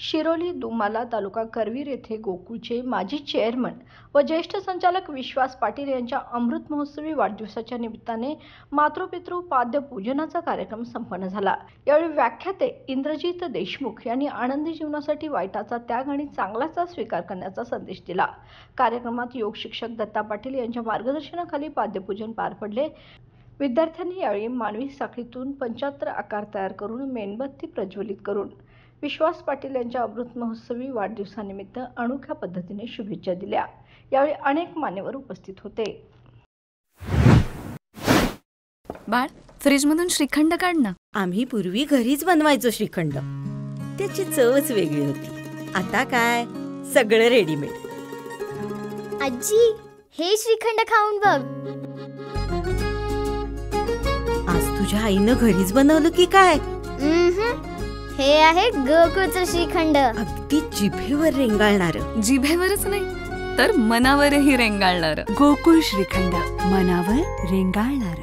शिरोली दुमाला तालुका करवीर येथे गोकुळचे माजी चेअरमन व ज्येष्ठ संचालक विश्वास पाटील यांच्या अमृत महोत्सवी वाढदिवसाच्या निमित्ताने मातृपितृ पाद्य पूजनाचा कार्यक्रम संपन्न झाला। यावेळी व्याख्याते इंद्रजित देशमुख यांनी आनंदी जीवनासाठी वाईटाचा त्याग आणि चांगल्याचा स्वीकार करण्याचा संदेश दिला। कार्यक्रमात योग शिक्षक दत्ता पाटील यांच्या मार्गदर्शनाखाली पाद्यपूजन पार पडले। विद्यार्थ्यांनी यावेळी मानवी साखळीतून 75 आकार तयार करून मेणबत्ती प्रज्वलित करून विश्वास पाटील यांच्या अमृत महोत्सवी वाढदिवसानिमित्त अनोख्या पद्धतीने शुभेच्छा दिल्या। यावेळी अनेक मान्यवर उपस्थित होते। बाळ, फ्रीजमधून श्रीखंड काढ ना। आम्ही पूर्वी घरीच बनवायचो श्रीखंड, त्याची चवच वेगळी होती। आता काय सगळं रेडीमेड। आजी, हे श्रीखंड खाऊन बघ। आज तुझ्या आईनं घरीच बनवलं की काय? हे आहे गोकुळचं श्रीखंड। अगदी जिभेवर रेंगाळणार। जिभेवरच नाही तर मनावरही रेंगाळणार। गोकुळ श्रीखंड, मनावर रेंगाळणार।